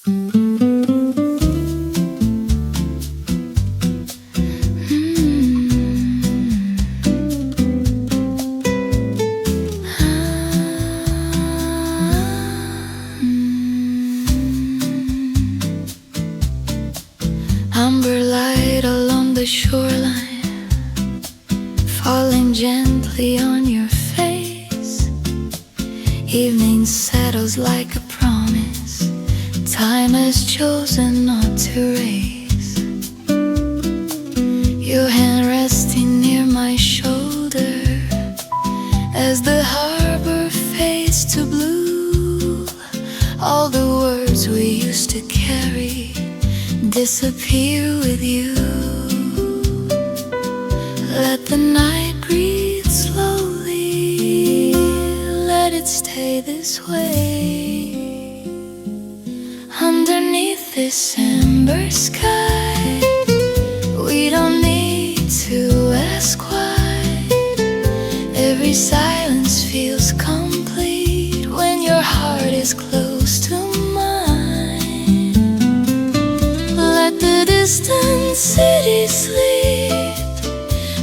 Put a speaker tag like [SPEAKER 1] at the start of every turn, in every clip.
[SPEAKER 1] Amber light along the shoreline, falling gently on your face. Evening settles like a promise time has chosen not to raise. Your hand resting near my shoulder as the harbor fades to blue. All the words we used to carry disappear with you. Let the night breathe slowly, let it stay this way. Underneath this amber sky, we don't need to ask why. Every silence feels complete when your heart is close to mine. Let the distant city sleep,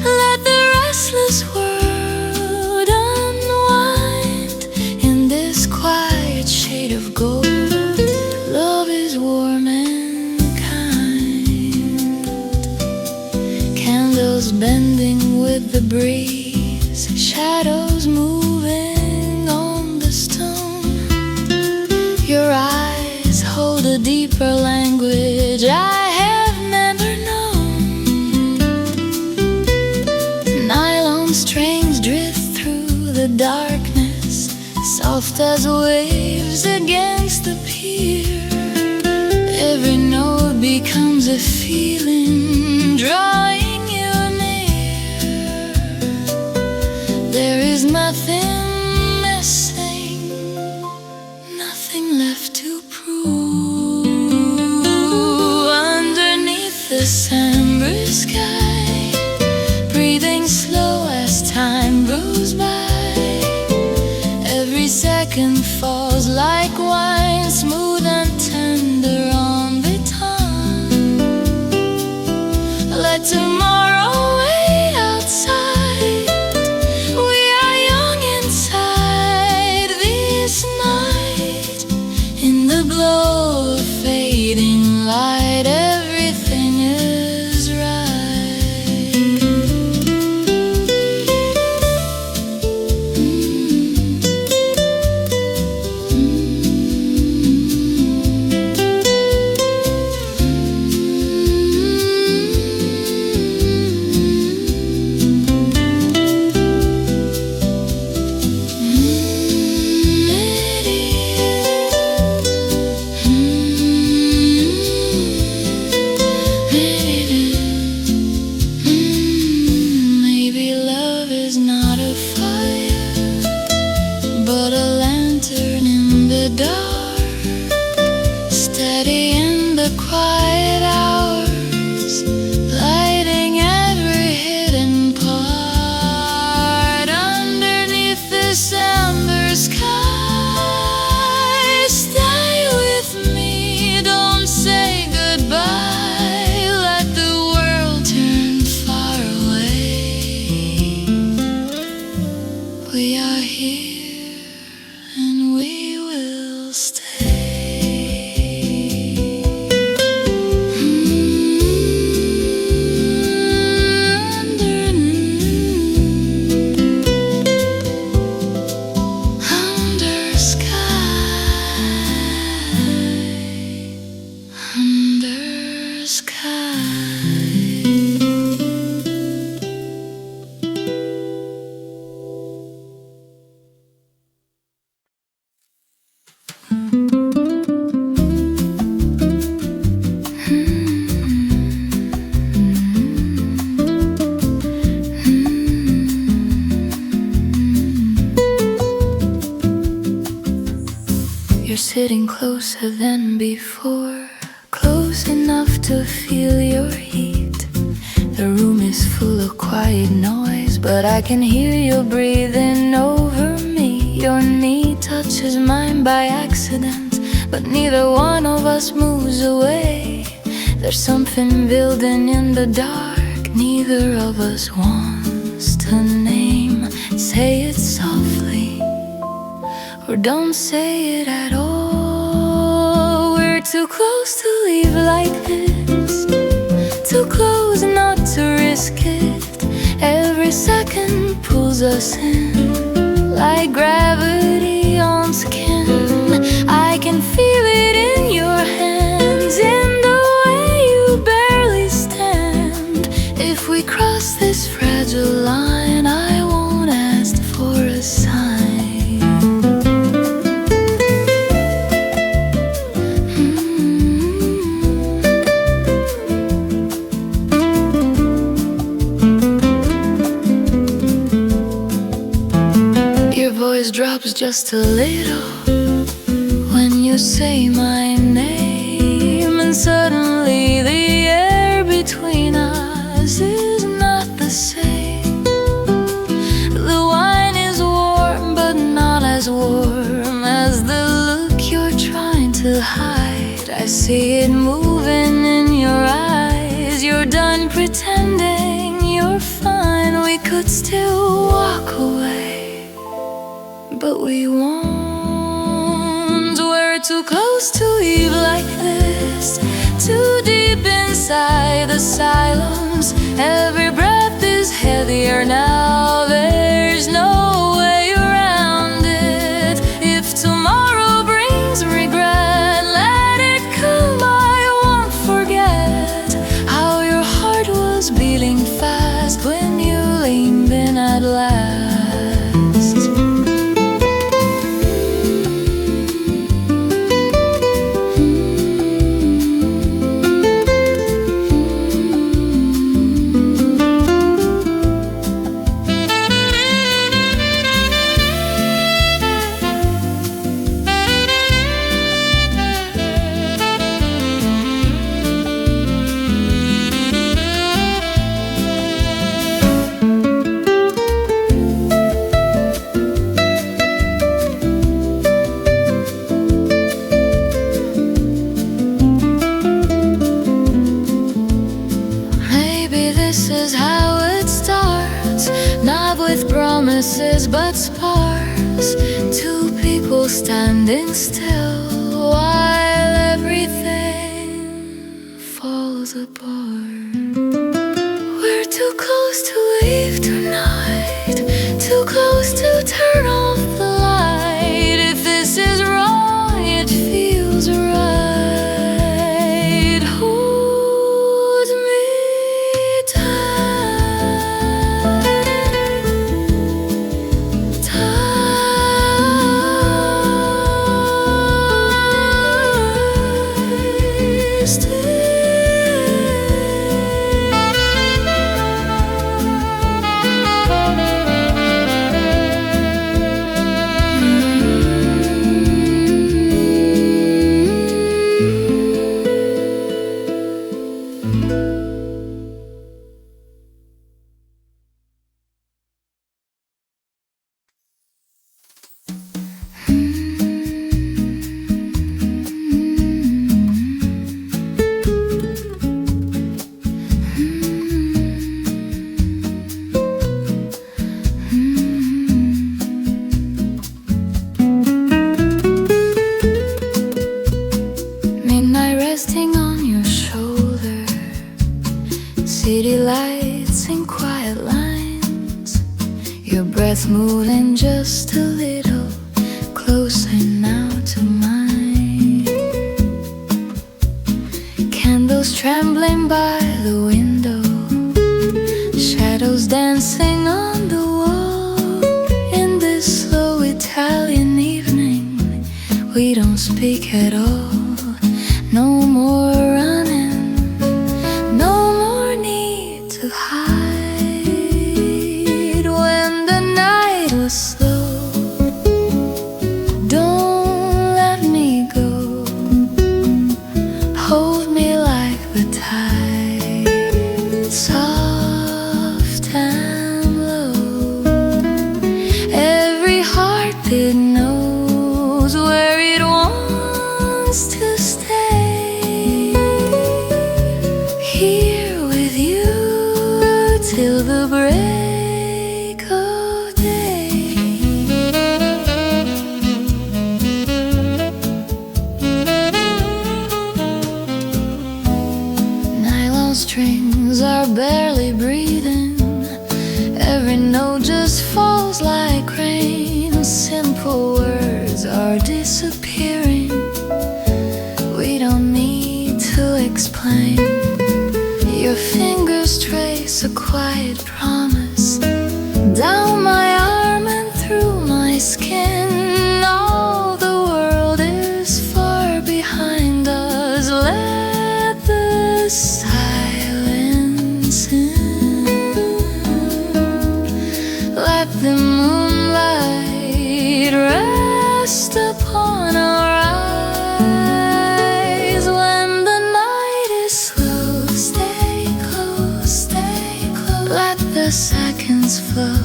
[SPEAKER 1] let the restless world unwind. In this quiet shade of gold, love is warm and kind. Candles bending with the breeze, shadows moving on the stone. Your eyes hold a deeper language I have never known. Nylon strings drift through the darkness, soft as waves against the pier. Every note becomes a feeling, drawing you near. There is nothing missing, nothing left to prove. Underneath this amber sky, breathing slow as time goes by. Every second falls like wine, smooth and tender on the tongue. Let tomorrow wait outside, we are young inside this night. In the glow of fading light, everything is right. Maybe love is not a fire, but a lantern in the dark, steady in the quiet hours, lighting every hidden part. Underneath this amber sky, stay with me, don't say goodbye. Let the world turn far away. We are here and we will stay. Under sky, under sky. You're sitting closer than before, close enough to feel your heat. The room is full of quiet noise, but I can hear you breathing over me. Your knee touches mine by accident, but but neither one of us moves away. There's something building in the dark, neither of us wants to name. Say it softly, or don't say it at all. We're too close to leave like this, too close not to risk it. Every second pulls us in, like gravity on skin. I can feel it in your hands, in the way you barely stand. If we cross this fragile line, I won't ask for a sign. Your voice drops just a little when you say my name, and suddenly the air between us is not the same. The wine is warm, but not as warm as the look you're trying to hide. I see it moving in your eyes. You're done pretending you're fine. We could still walk away, but we won't. We're too close to leave like this, too deep inside the silence. Every breath is heavier now. There's no way around it. If tomorrow brings regret, let it come. I won't forget how your heart was beating fast when you leaned in at last. This is how it starts, not with promises but sparks. Two people standing still while everything falls apart. We're too close to leave tonight, too close to turn off the light. If this is wrong, it feels right. City lights and quiet lines, your breath moving just a little closer now to mine. Candles trembling by the window, shadows dancing on the wall. In this slow Italian evening, we don't speak at all. No more running, to hide when the night was slow. Don't let me go, hold me like the tide, soft and low. Every heartbeat knows where it wants mine. Your fingers trace a quiet promise down my arm and through my skin. All the world is far behind us. Let the silence in. Let the moonlight rest upon our eyes. When the night is slow, stay close, stay close. Let the seconds flow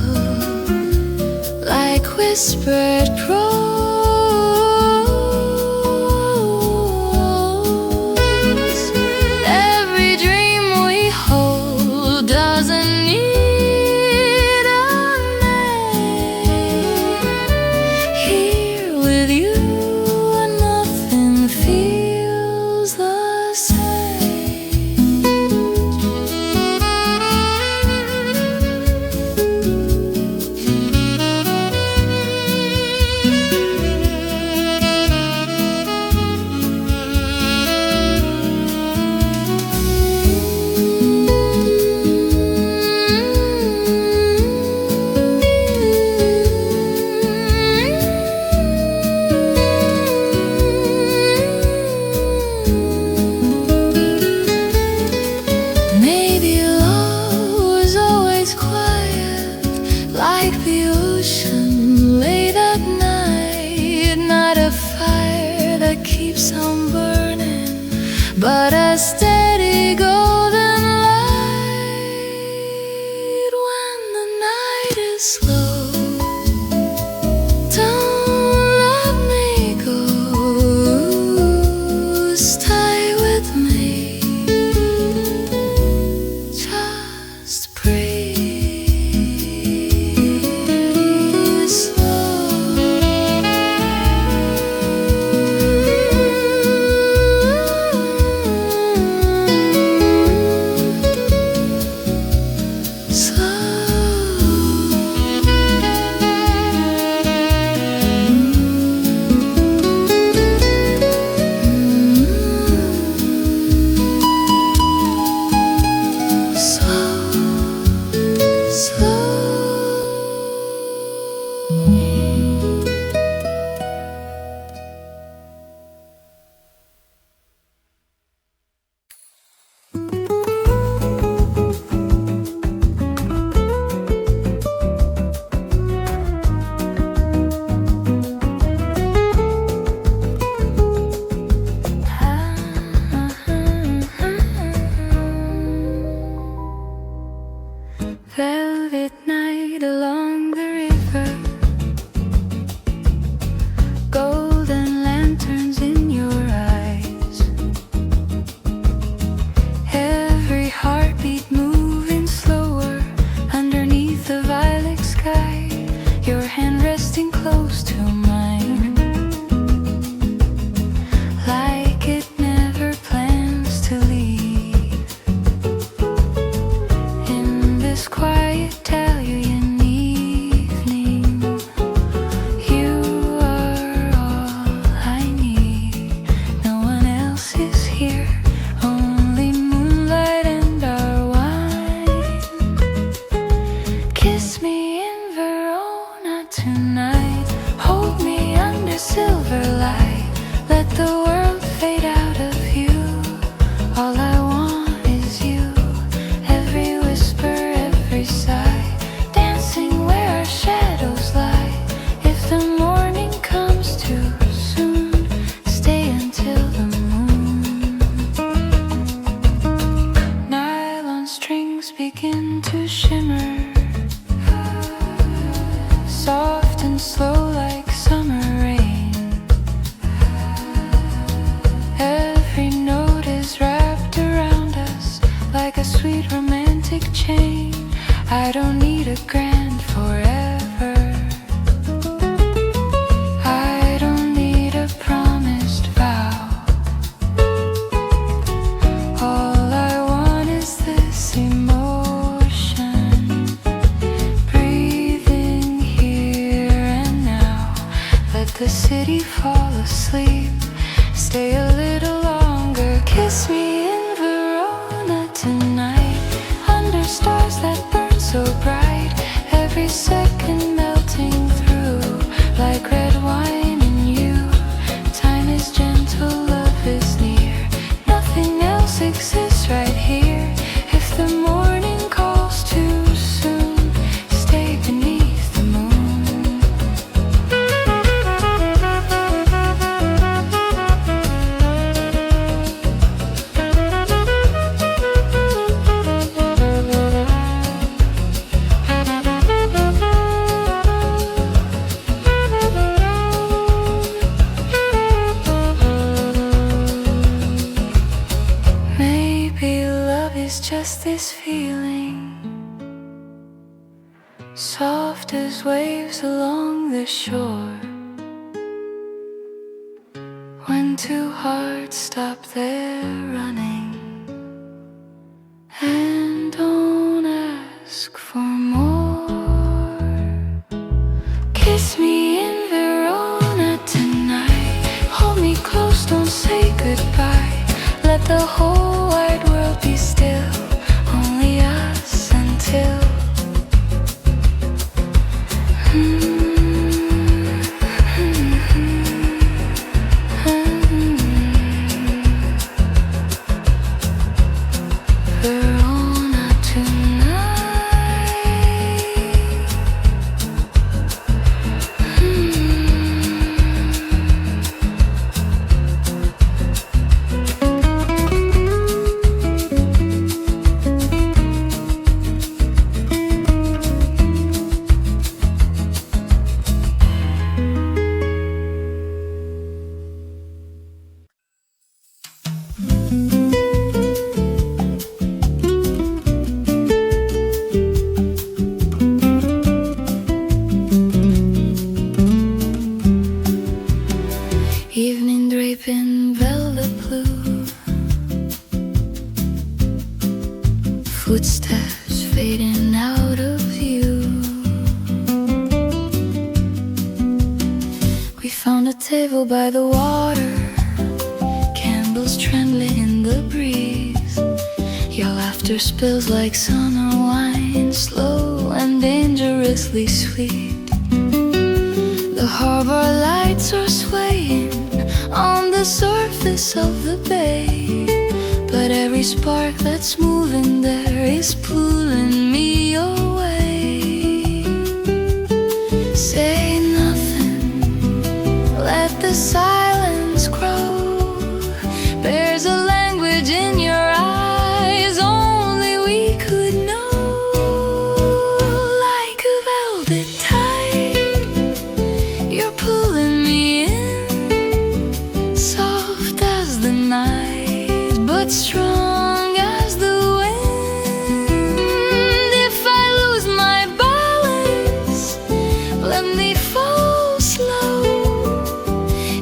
[SPEAKER 1] like whispered prose. Every dream we hold doesn't need a name. Here with you, nothing feels the same. Maybe love was always quiet, like the ocean late at night. Not a fire that keeps on burning, but a steady golden light. When the night is slow, don't let me go. Stay with me. Just breathe velvet night along the river, golden lanterns in your eyes, every heartbeat moving slower underneath the violet sky, your hand resting close to mine, like it never plans to leave. In this quiet Italian evening, you are all I need. No one else is here, only moonlight and our wine. Kiss me in Verona tonight, hold me under silver light. Let the world fade out of view. All I want is you. Every whisper, every sigh, dancing where our shadows lie. If the morning comes too soon, stay until the moon. Nylon strings begin to shimmer, soft and slow like summer rain. Every note is wrapped around us like a sweet romantic chain. I don't need a grand forever. I don't need a promised vow. All I want is this emotion, breathing here and now. Let the city fall asleep, stay a little longer. Kiss me in Verona. just this feeling, soft as waves along the shore, when two hearts stop their running and don't ask for more. Kiss me in Verona tonight, hold me close, don't say goodbye. Let the whole wide world be still, only us until Verona tonight. Evening drape in velvet blue, footsteps fading out of view. We found a table by the water, candles trembling in the breeze. Your laughter spills like summer wine, slow and dangerously sweet. The harbor lights are swaying on the surface of the bay, but every spark that's moving there is pulling me away. Say nothing, let the silence grow. There's a language in your eyes only we could know. Like a velvet tide, you're pulling me in, soft as the night, but strong as the wind. If I lose my balance, let me fall slow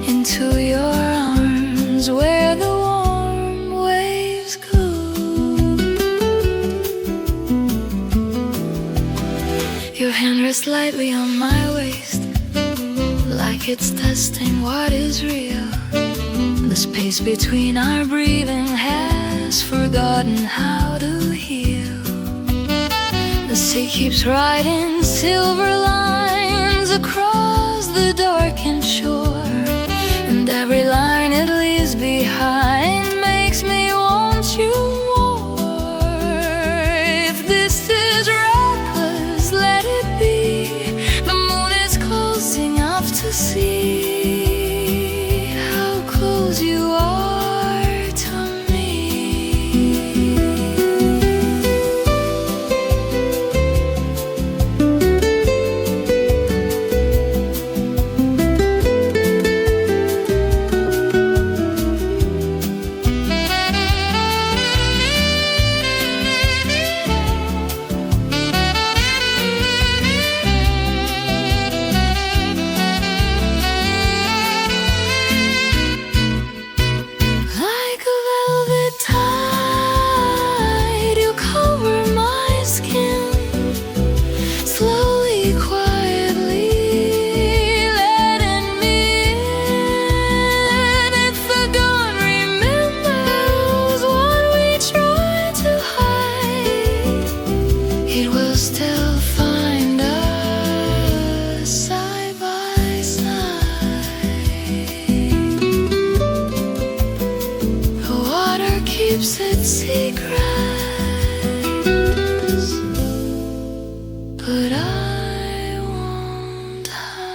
[SPEAKER 1] into your arms where the warm waves go. Your hand rests lightly on my waist, like it's testing what is real. The space between our breathing has forgotten how to heal. The sea keeps writing silver lines across the darkened shore, and every line it leaves behind makes me want you more. If this is reckless, let it be. The moon is closing up to see how close you are to me. Like a velvet tide, you cover my skin, slowly, quietly letting me in. If the dawn remembers what we tried to hide, it will still find us side by side. The water keeps its secrets, but I won't hide.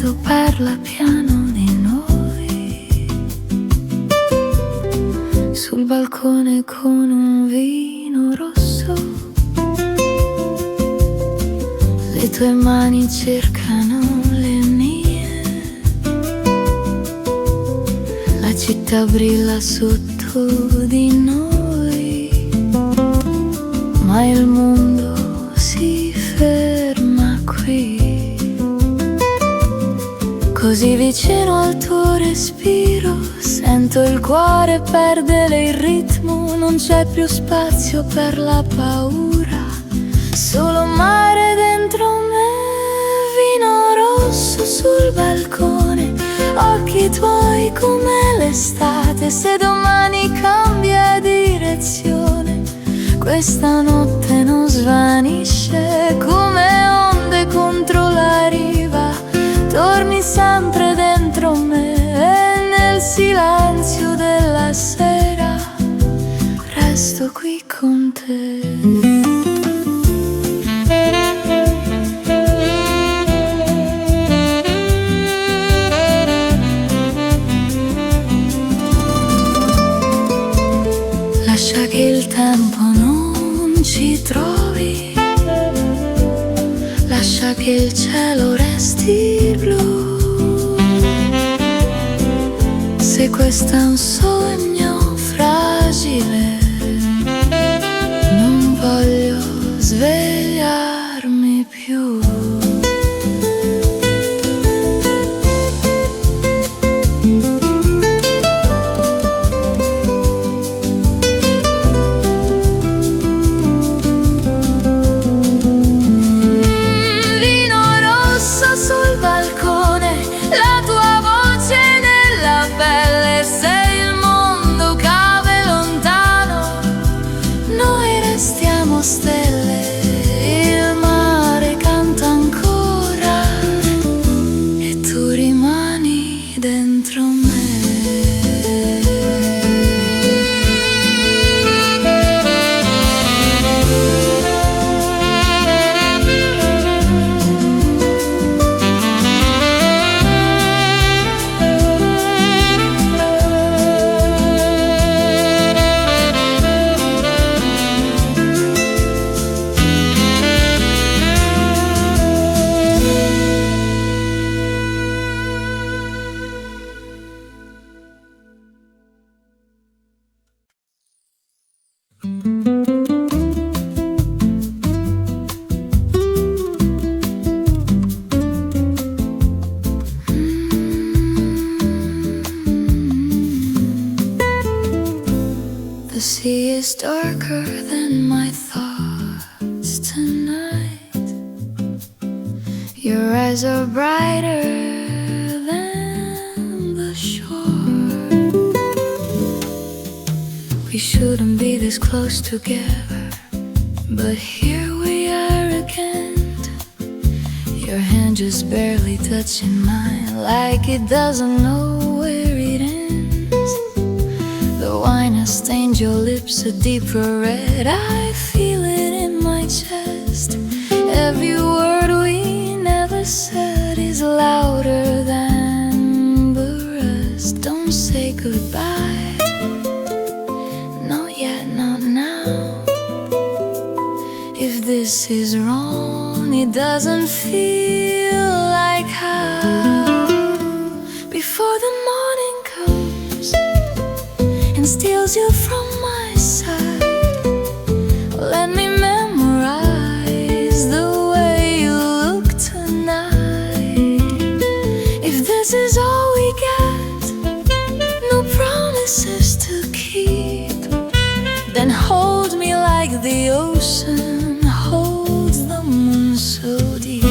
[SPEAKER 1] vento parla piano di noi, sul balcone con un vino rosso. Le tue mani cercano le mie, la città brilla sotto di noi, ma il mondo si ferma qui, così vicino al tuo respiro. Sento il cuore perdere il ritmo, non c'è più spazio per la paura, solo mare dentro me. Vino rosso sul balcone, occhi tuoi come l'estate. Se domani cambia direzione, questa notte non svanisce. Come onde contro la riva, torni sempre dentro me. E nel silenzio della sera resto qui con te. Lascia che il tempo non ci trovi, lascia che il cielo resti blu. Se questo è un sogno fragile, non voglio svegliarmi più. Stelle, il mare canta ancora e tu rimani dentro me. The sea is darker than my thoughts tonight. Your eyes are brighter than the shore. We shouldn't be this close together, but here we are again. Your hand just barely touching mine, like it doesn't know where it ends. The wine has stained your lips a deeper red. I feel it in my chest. Every word we never said is louder than the rest. Don't say goodbye, not yet, not now. If this is wrong, it doesn't feel like how. Before the morning comes and steals you from my side, let me memorize the way you look tonight. If this is all we get, no promises to keep, then hold me like the ocean holds the moon so deep.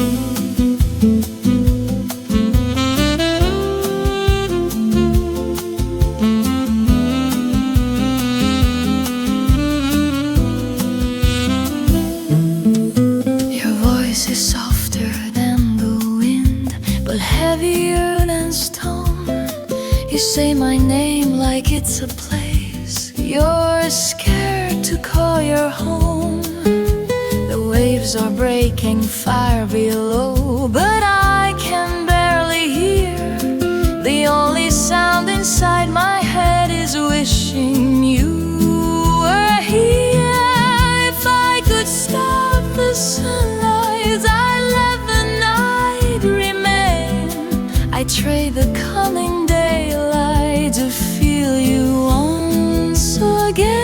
[SPEAKER 1] You say my name like it's a place you're scared to call your home. The waves are breaking fire below, but I can barely The only sound inside my head is wishing you were here. If I could stop the sunrise, I'd let the night remain. I'd trade the coming daylight to feel you once again.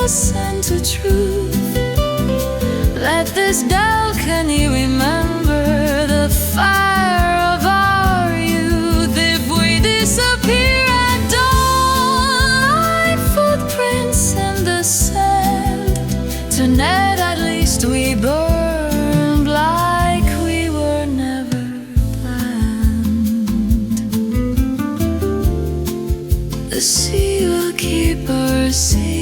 [SPEAKER 1] Us into truth. Let this balcony remember the fire of our youth. If we disappear at dawn, like footprints in the sand, tonight at least we burned like we were never planned. The sea will keep our secret.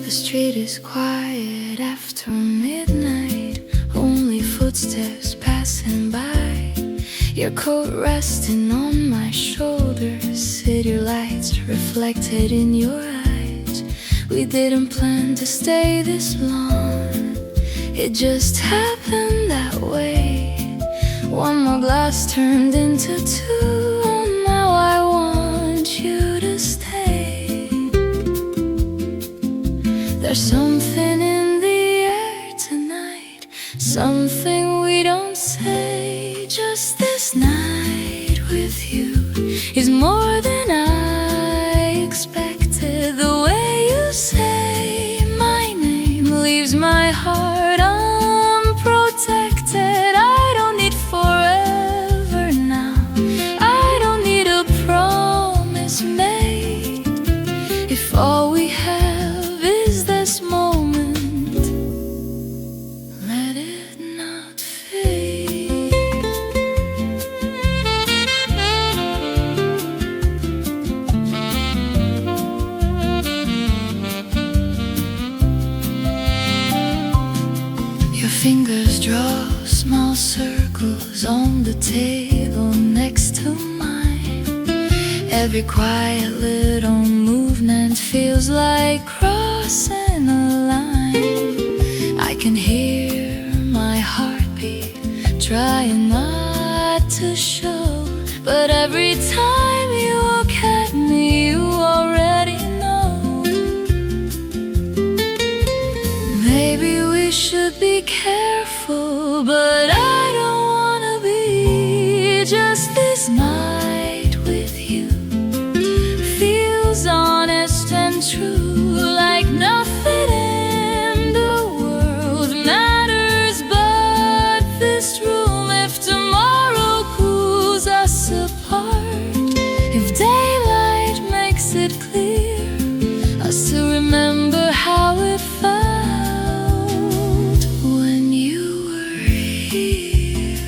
[SPEAKER 1] The street is quiet after midnight, only footsteps passing by. Your coat resting on my shoulders, city lights reflected in your eyes. We didn't plan to stay this long, it just happened that way. One more glass turned into two, and now I want you to stay. There's something in the air tonight, something we don't say. Just this night with you is more than I expected. The way you say my name leaves my heart unprotected. I don't need forever now, I don't need a promise made. If all we have is this moment, let it not fade. Your fingers draw small circles on the table next to mine. Every quiet little movement feels like crossing a line. I can hear my heartbeat trying not to show, but every time you look at me, you already know. Maybe we should be careful, but I don't wanna be. Just this night with you feels honest and true, like nothing in the world matters but this room. If tomorrow pulls us apart, if daylight makes it clear, I still remember how it felt when you were here.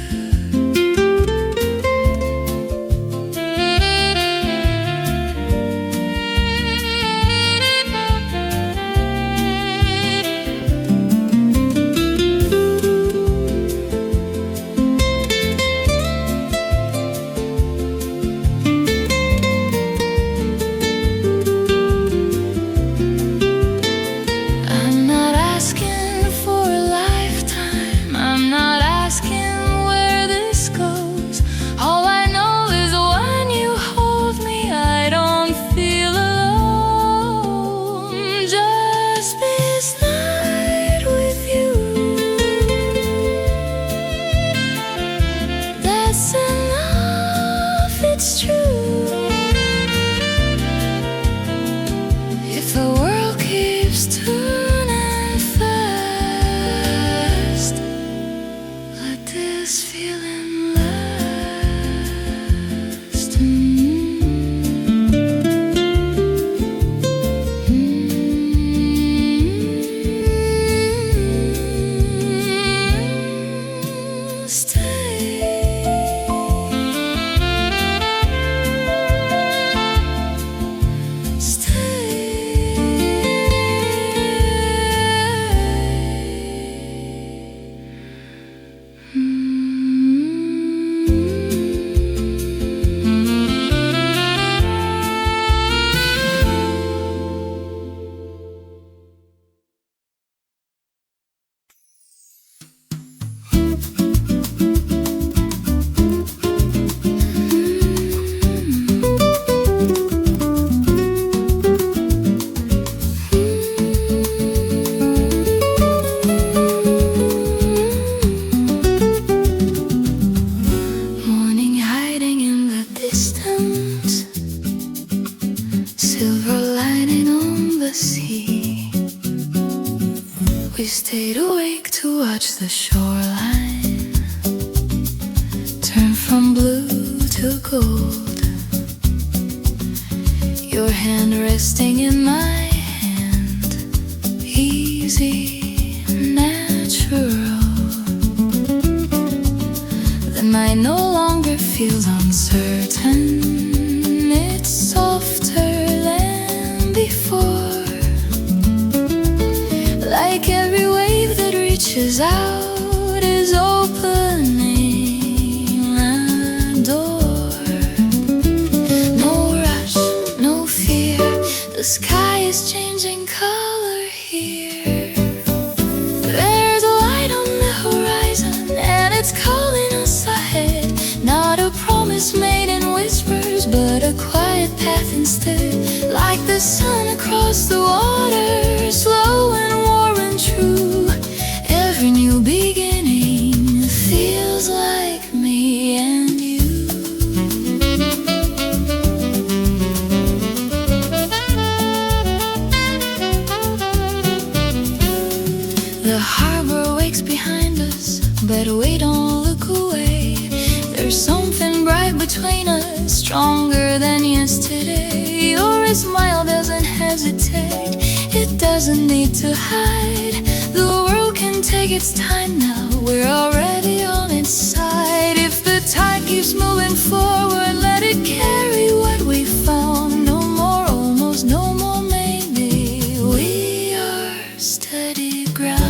[SPEAKER 1] the shoreline turn from blue to gold. Your hand resting in my hand, easy, natural. The night no longer feels uncertain. It's softer than before. Like every wave that reaches out is opening a door. No rush, no fear. The sky is changing color here. There's a light on the horizon, and it's calling us ahead. Not a promise made in whispers, but a quiet path instead. Like the sun across the water, slow and warm and true. Every new beginning feels like me and you. The harbor wakes behind us, but we don't look away. There's something bright between us, stronger than yesterday. Your smile doesn't hesitate, it doesn't need to hide. The world can take its time now, we're already on its side. If the tide keeps moving forward, let it carry what we found. No more almost, no more maybe. We are steady ground.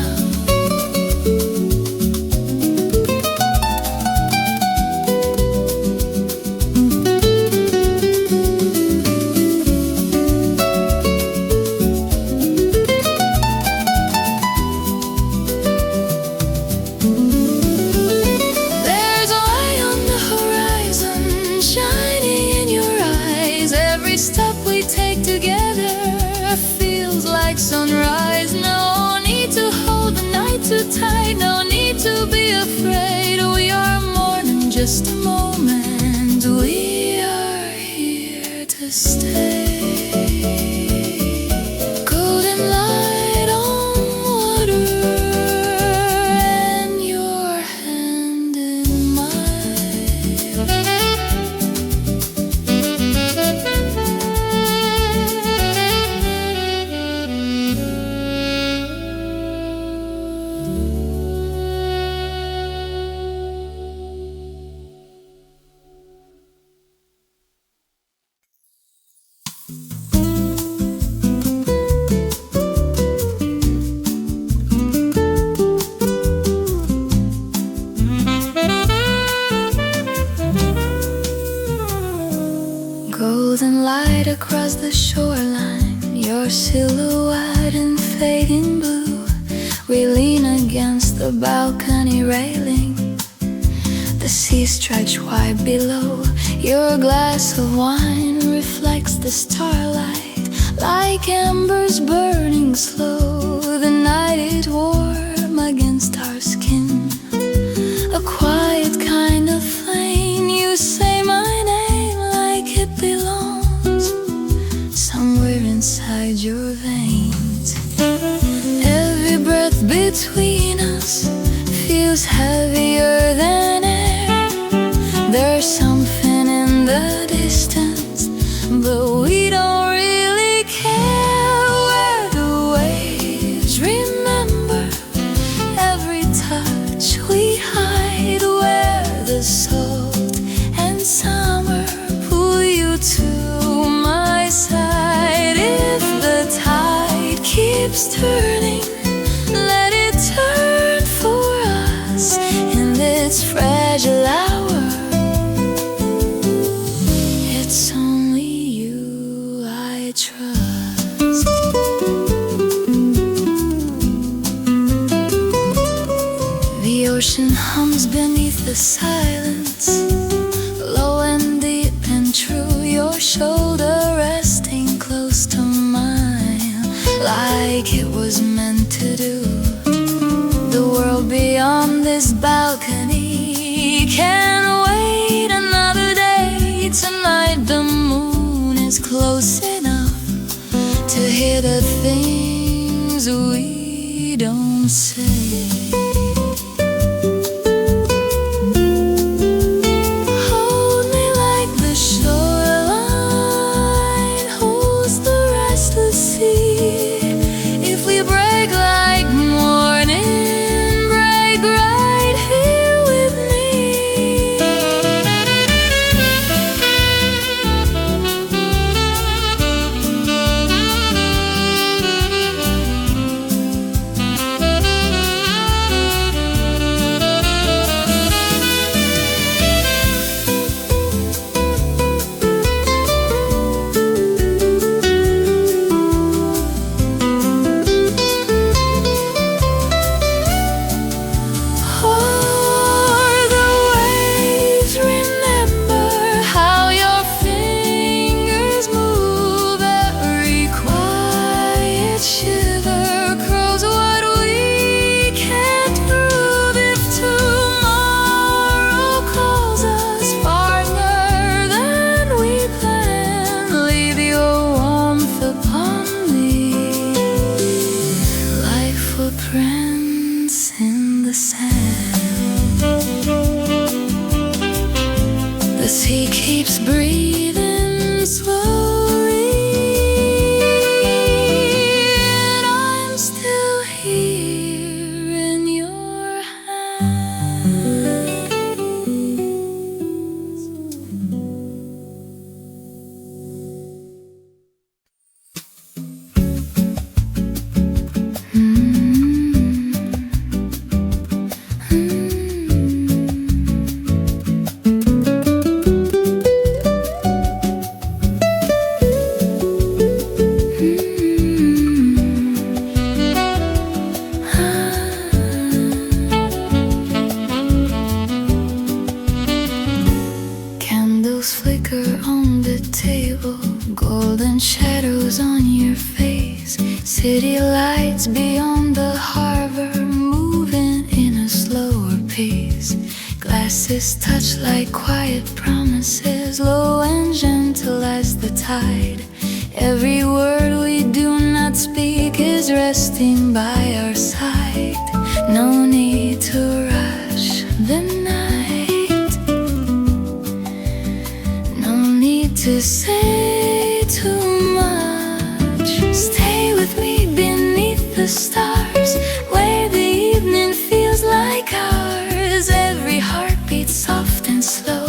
[SPEAKER 1] Step we take together feels like sunrise. No need to hold the night too tight, no need to be afraid. We are more than just a moment, we are here to stay. Golden light on water, and your hand in mine. Golden light across the shoreline, your silhouette in fading blue. We lean against the balcony railing, the sea stretched wide below. Your glass of wine reflects the starlight, like embers burning slow. The night is warm against our skin, a quiet kind of flame. You say my name like it belongs somewhere inside your veins. Every breath between us feels heavier than air. There's something in the distance, but we don't really care. Where the waves remember every touch we hide, where the salt and summer pull you to my side. If the tide keeps turning, let it turn for us in this fragile hour. It's only you I trust. The ocean hums beneath the silence, low and deep and true. Your shoulder resting close to mine, like it was meant to do. The world beyond this balcony can't wait another day. Tonight the moon is close enough to hear the things we don't say. he keeps breathing slowly, and I'm still here in your hands. Candles flicker on the table, golden shadows on your face. City lights beyond the harbor, moving in a slower pace. Glasses touch like quiet promises, low and gentle as the tide. Every word we do not speak is resting by our side. No need to rush the night, no need to say too much. Stay with me beneath the stars, where the evening feels like ours. Every heartbeat soft and slow,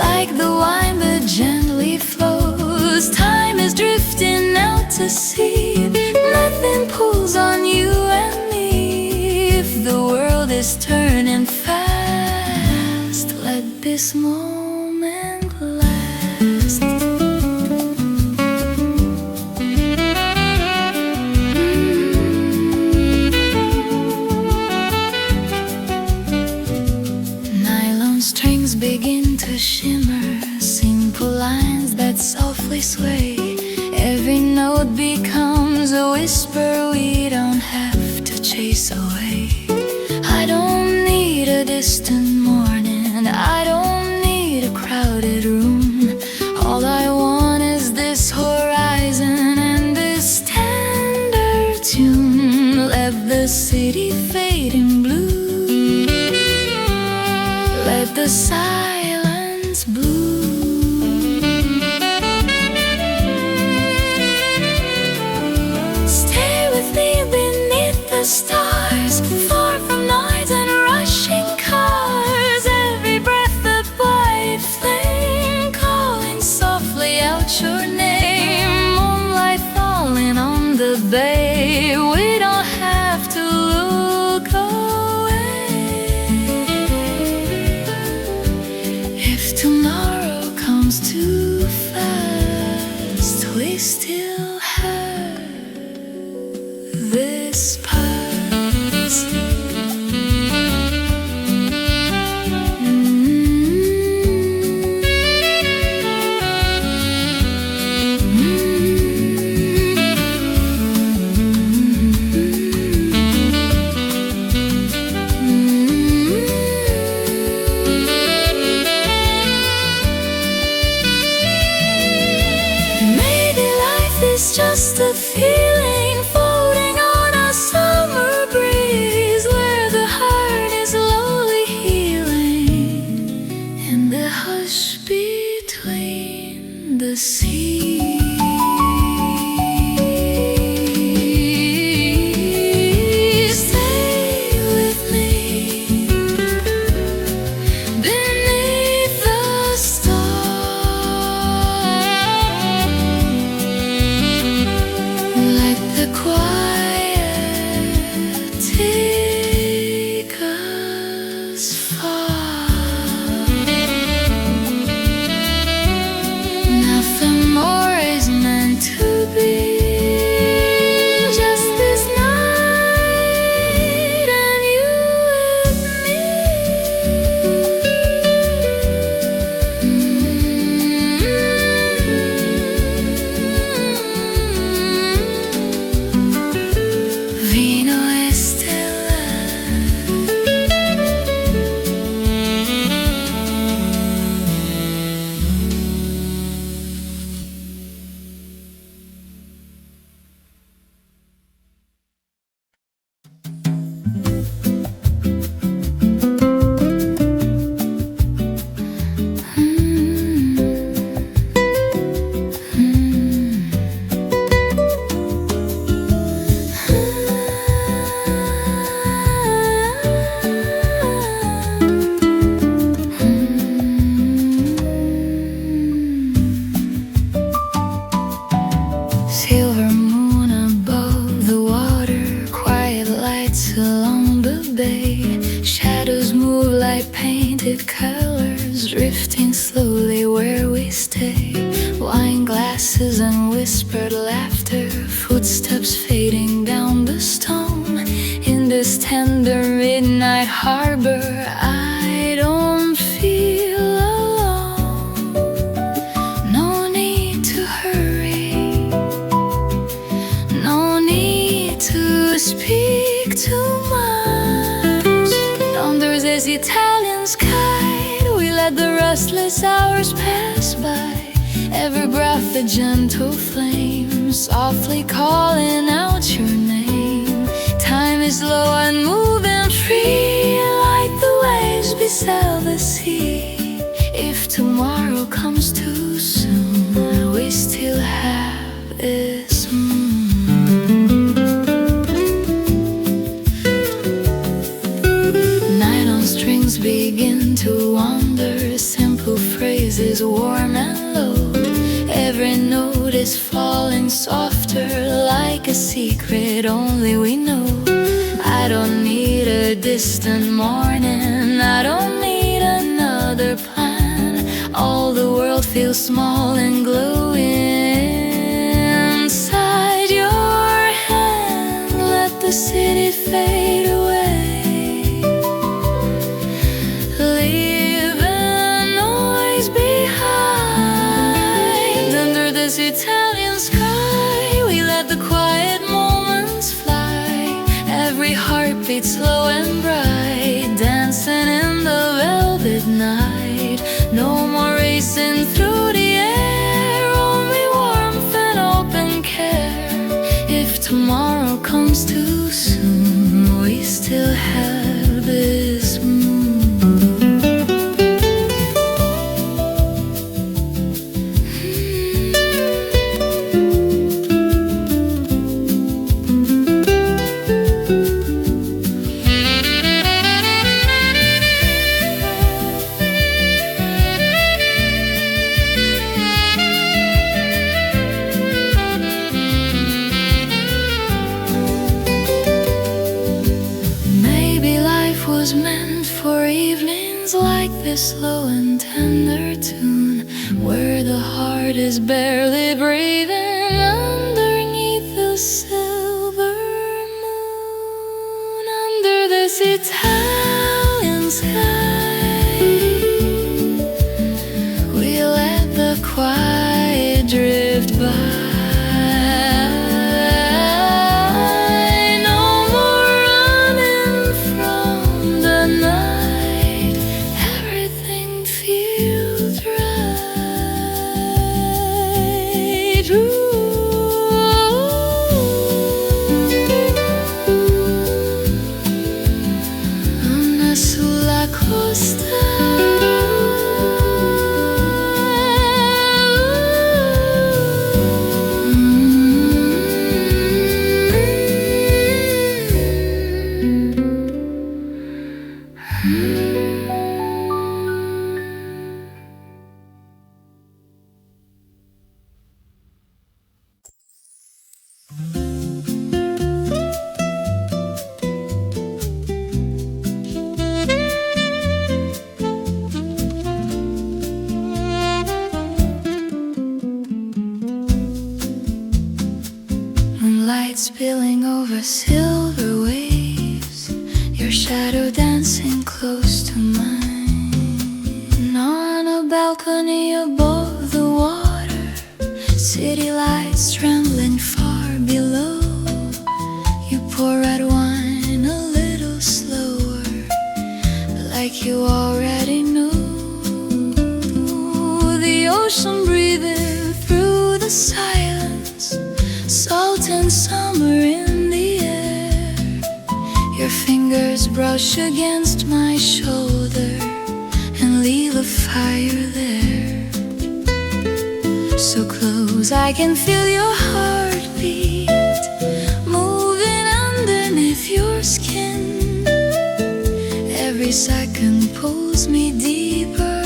[SPEAKER 1] like the wine that gently flows. Time is drifting out to sea, nothing pulls on you and me. If the world is turning fast, let this moment last. Nylon strings begin to shimmer, simple lines that softly sway. Every note becomes a whisper we don't have to chase away. I don't need a distant morning, I don't need a crowded room. All I want is this horizon and this tender tune. Let the city fade in blue, let the silence bloom. Stay with me beneath the stars, far from noise and rushing cars. Every breath a white flame, calling softly out your name. Moonlight falling on the bay, we don't have to look away. If tomorrow comes too fast, we still have this past. Maybe life is just a feeling floating on a summer breeze, where the heart is slowly healing in the hush between the seas. Stay with me beneath the stars. Let the quiet take us far. Nothing more slowly where we stay. Wine glasses and whispered laughter, footsteps fading down the stone. In this tender midnight harbor, I don't feel alone. No need to hurry, no need to speak too much. Under this Italian sky, we let the restless hours pass by. Every breath a gentle flame, softly calling out your name. Time is slow and moving free, like the waves beside the sea. If tomorrow comes too soon, we still have this moon. Night on strings begin to wander, simple phrases warm and low. Every note is falling softer, like a secret only we know. I don't need a distant morning, I don't need another plan. All the world feels small and glowing inside your hand. Let the city fade away, leave the noise behind. Under this Italian sky, we let the quiet moments fly. Every heartbeat slow and bright, dancing in the velvet night. No more racing through the air, only warmth and open care. If tomorrow comes too soon, we still have this moon. Was meant for evenings like this slow and tender tune, where the heart is barely breathing underneath the silver moon. Under this Italian sky, we let the quiet drift by. Moonlight spilling over silver waves, your shadow dancing close to mine. On a balcony above the water, city lights trembling far below. You pour red wine a little slower, like you already know. The ocean breathing through the silence, salt and summer in the air. Your fingers brush against my shoulder and leave a fire there. So close I can feel your heartbeat moving underneath your skin. Every second pulls me deeper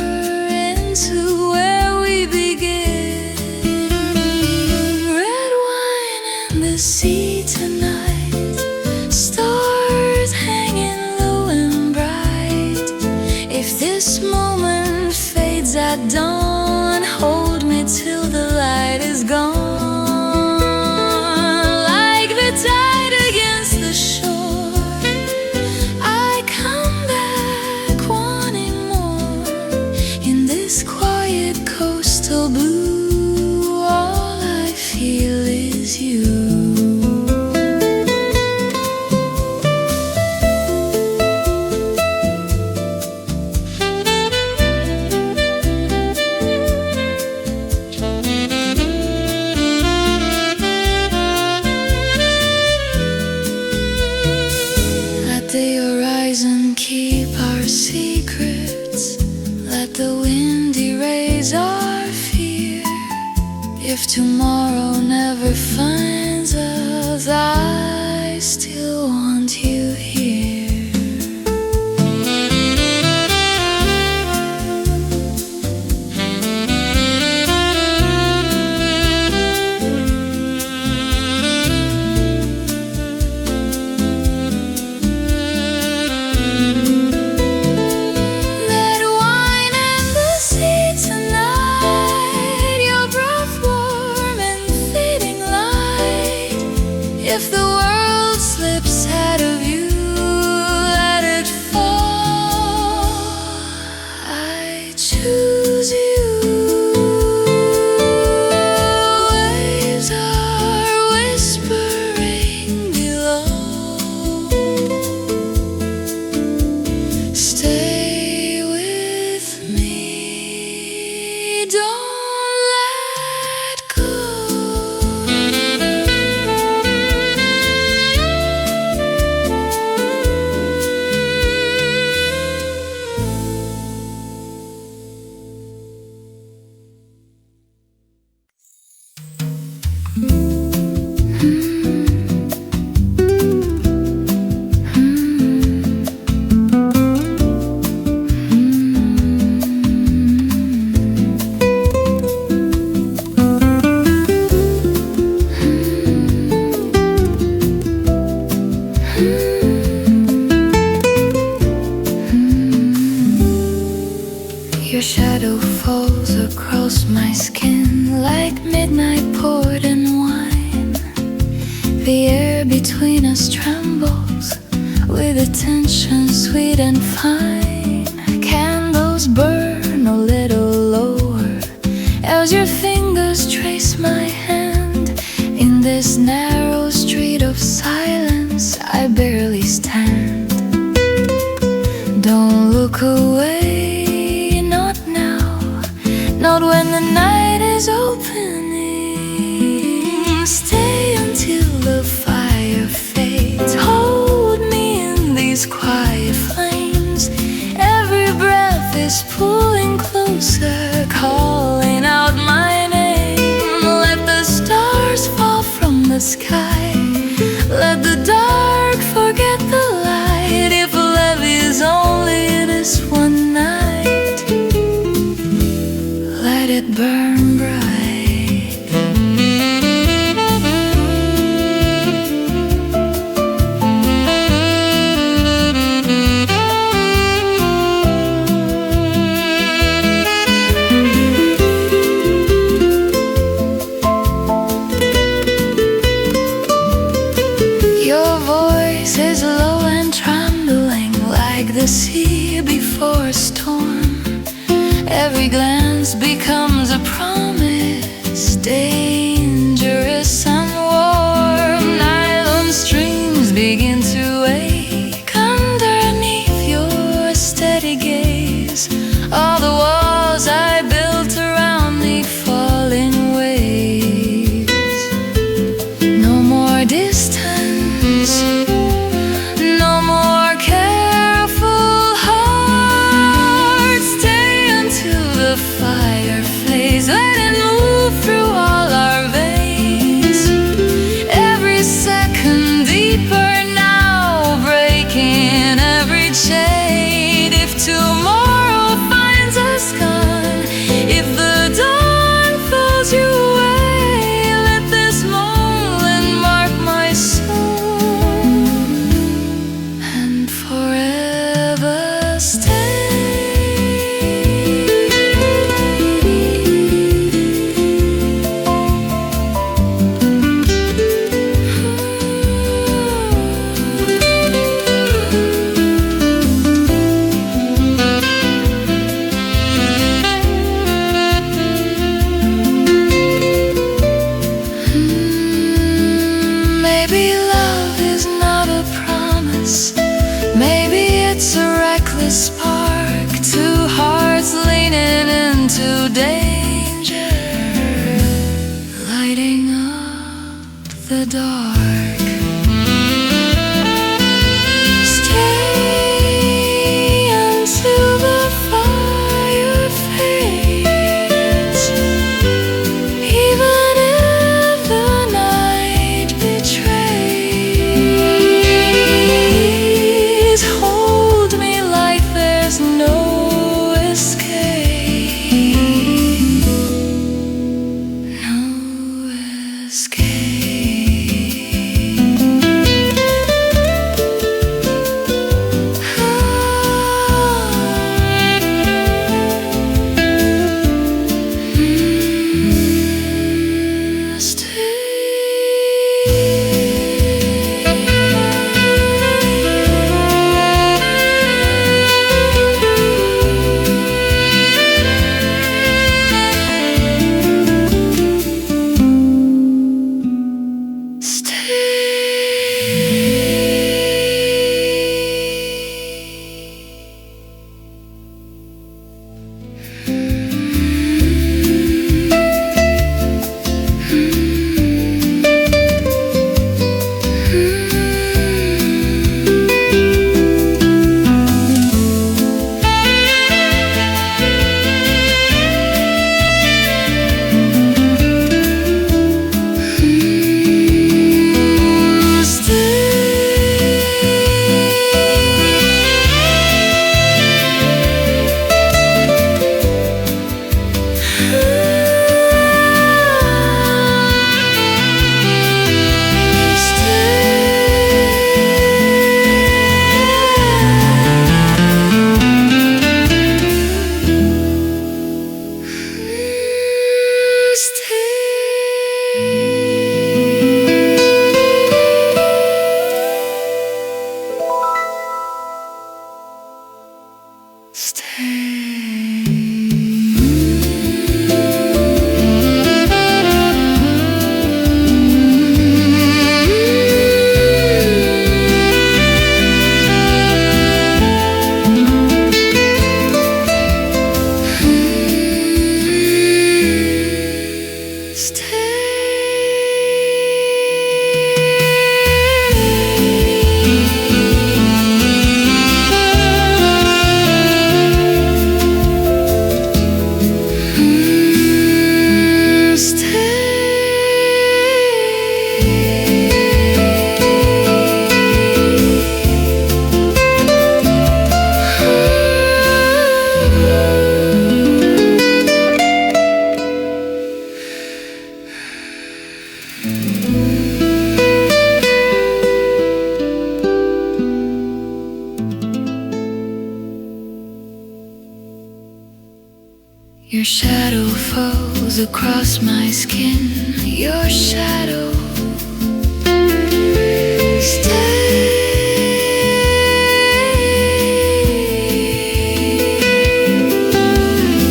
[SPEAKER 1] into where we begin. Red wine in the sea tonight, stars hanging low and bright. If this moment fades at on, hold me till the light is gone. Like the tide against the shore, I come back wanting more. In this quiet coastal blue, all I feel is you. The horizon, keep our secrets. Let the wind erase our fear. If tomorrow never finds us, I still want you here. If the world slips out of you, let it fall. I choose you. Waves are whispering below. Stay with me. Don't let go. Your shadow falls across my skin like midnight poured in wine. The air between us trembles with a tension sweet and fine. Candles burn a little lower as your fingers trace my hand. In this narrow street of silence, I barely stand. Don't look away, not now, not when the night is opening. Stay until the fire fades. Hold me in these quiet flames. Every breath is pulling closer, calling out my name. Let the stars fall from the sky. Let the dark forget the light. If love is only this one night, let it burn bright. Your voice is low and trembling like the sea before a storm. Every glance becomes a promise, dangerous and warm. Nylon streams begin to wake underneath your steady gaze. All the walls I built around me fall in waves. No more distance, no more careful hearts. Stay until the fire flares. Let it move through all our the dark. Stay until the fire fades, even if the night betrays. Hold me like there's no escape, no escape. Your shadow falls across my skin. Your shadow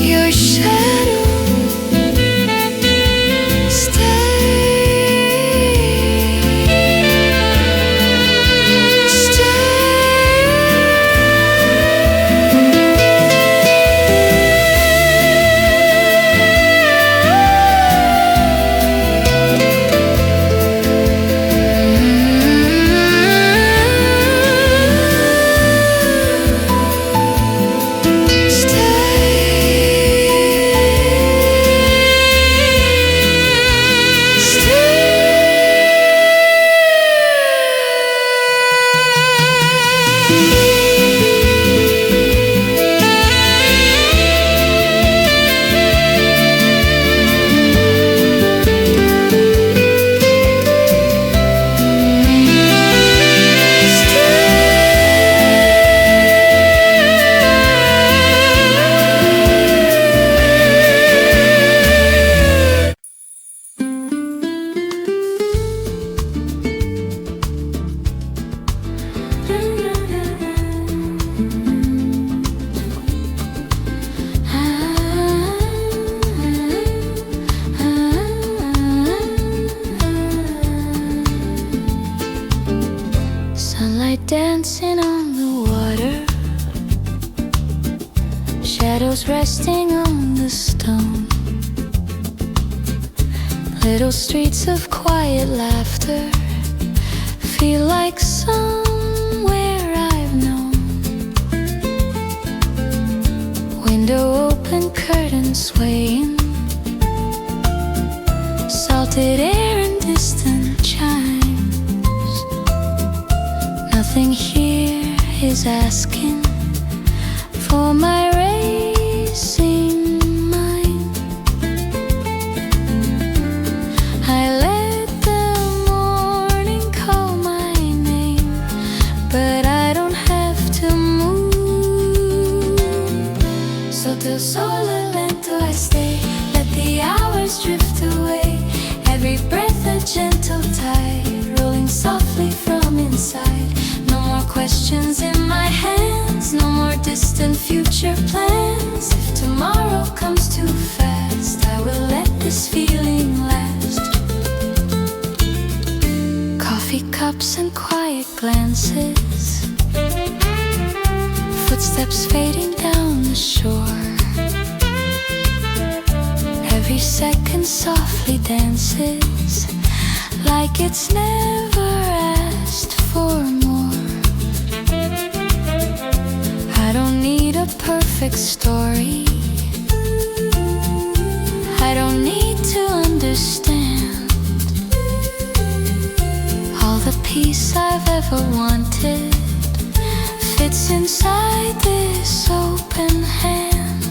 [SPEAKER 1] your shadow dancing on the water, shadows resting on the stone, Little streets of quiet laughter feel like somewhere I've known. Window open, curtains swaying, salted air and distant chimes. Nothing here is asking for my racing mind. I let the morning call my name, but I don't have to move. Sotto sole lento I stay, let the hours drift away. Every breath a gentle tide, rolling softly from inside. No more questions in my hands, no more distant future plans. If tomorrow comes too fast, I will let this feeling last. Coffee cups and quiet glances, footsteps fading down the shore. Every second softly dances, like it's never asked for more. I don't need a perfect story, I don't need to understand. All the peace I've ever wanted fits inside this open hand.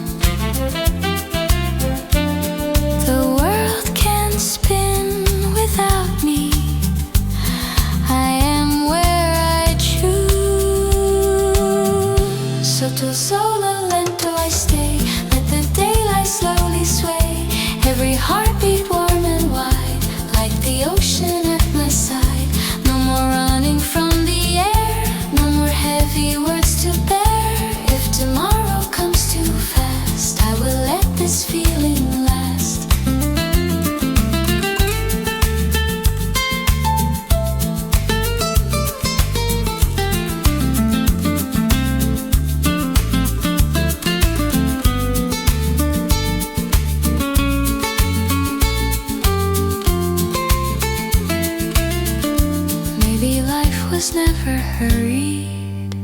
[SPEAKER 1] The world can spin without me, I am where I choose. Sotto sole lento I stay, let the daylight slowly sway. Every heartbeat warm and wide, like the ocean at my side. No more running from the air, no more heavy words to bear. If tomorrow comes too fast, I will let this feeling last. Maybe life was never hurried,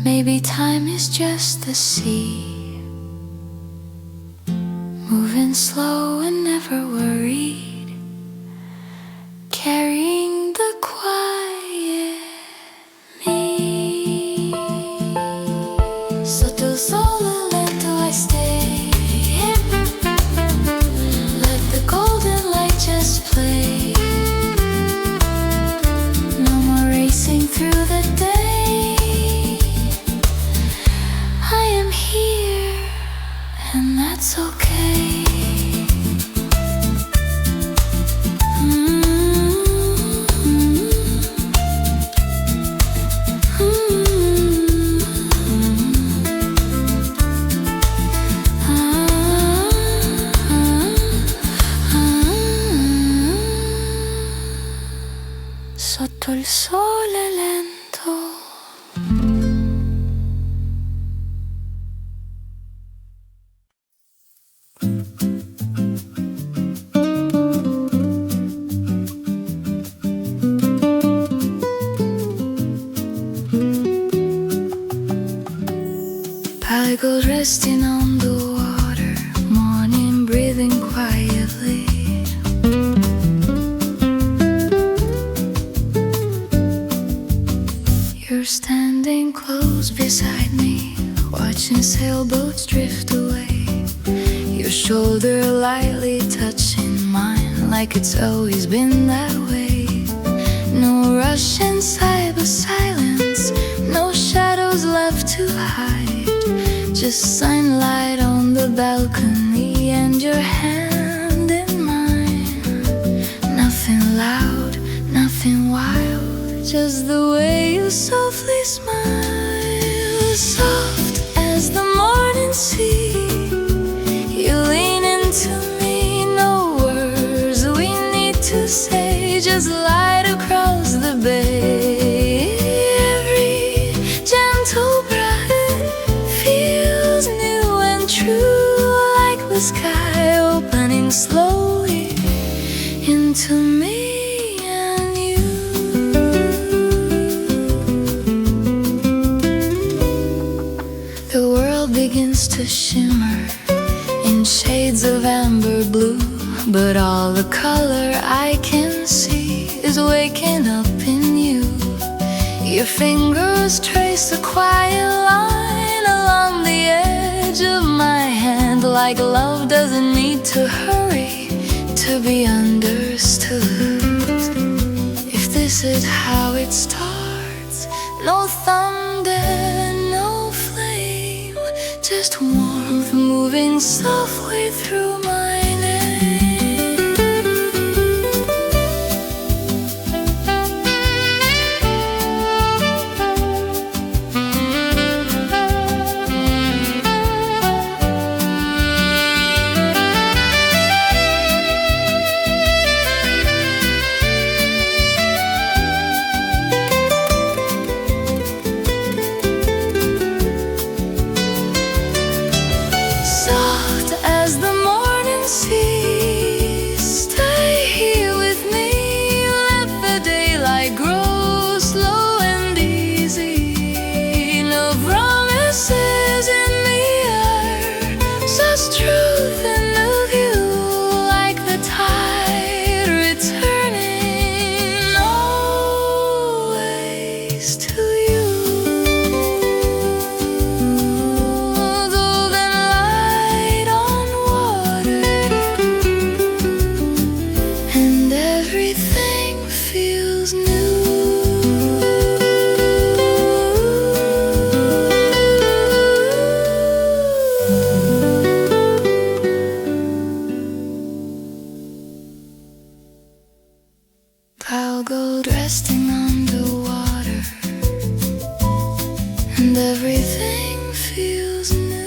[SPEAKER 1] maybe time is just the sea, moving slow and never worried, carrying the quiet me. Sotto sole lento I stay, let the golden light just play. No more racing through the day, I am here and that's okay. Sotto il sole lento. I go resting on the water, morning breathing quietly. You're standing close beside me, watching sailboats drift away. Your shoulder lightly touching mine, like it's always been that way. No rush inside but silence, no shadows left to hide. Just sunlight on the balcony and your hand in mine. Nothing loud, nothing wild, just the way you softly smile. Soft as the morning sea, you lean into me. No words we need to say, just light across the bay. Every gentle breath feels new and true, like the sky opening slowly. to me and you. The world begins to shimmer in shades of amber blue, but all the color I can see is waking up in you. Your fingers trace a quiet line along the edge of my hand, like love doesn't need to hurry to be understood. If this is how it starts, no thunder, no flame, just warmth moving softly through my gold resting on the water, and everything feels new.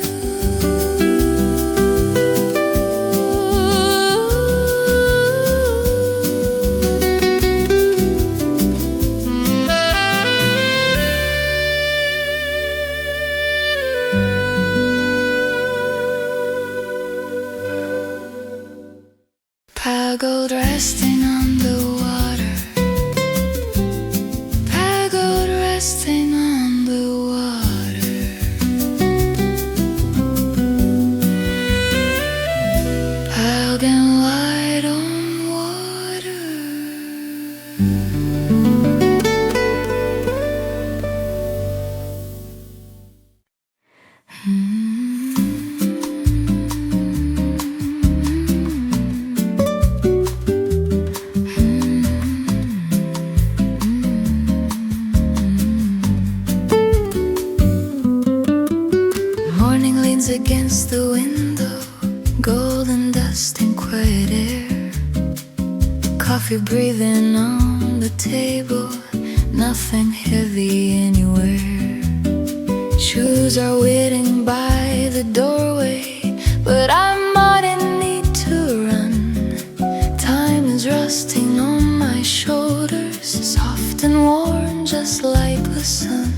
[SPEAKER 1] Pale gold resting on the water, resting on the water. Piled and wide on water. Against the window, golden dust and quiet air, coffee breathing on the table, nothing heavy anywhere. Shoes are waiting by the doorway, but I'm not in need to run. Time is resting on my shoulders, soft and warm just like the sun.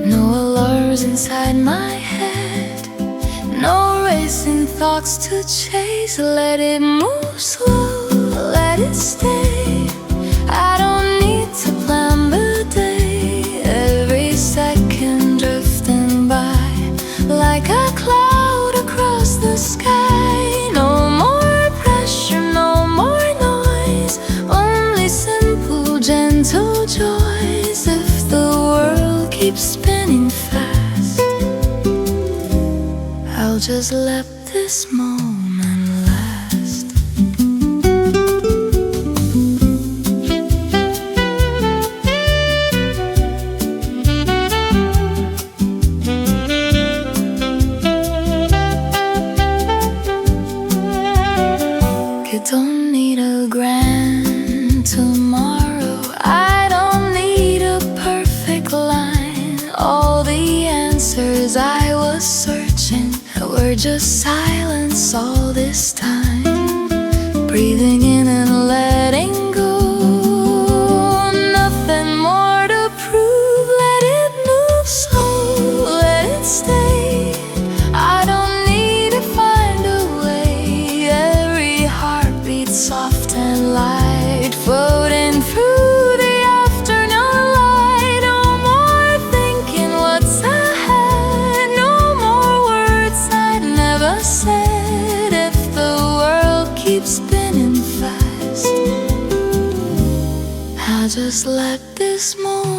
[SPEAKER 1] No alarms inside my head, no racing thoughts to chase. Let it move slow, let it stay. I don't need to plan the day. Every second drifting by like a cloud across the sky. No more pressure, no more noise, only simple, gentle joys. If the world keeps spinning fast, I'll just let this moment last. You don't need a grand tomorrow, I don't need a perfect line. All the answers I was searching were just silence all this time. Breathing in and letting go, nothing more to prove. Let it move slow, let it stay. I don't need to find a way. Every heart beats soft and loud. just let this moment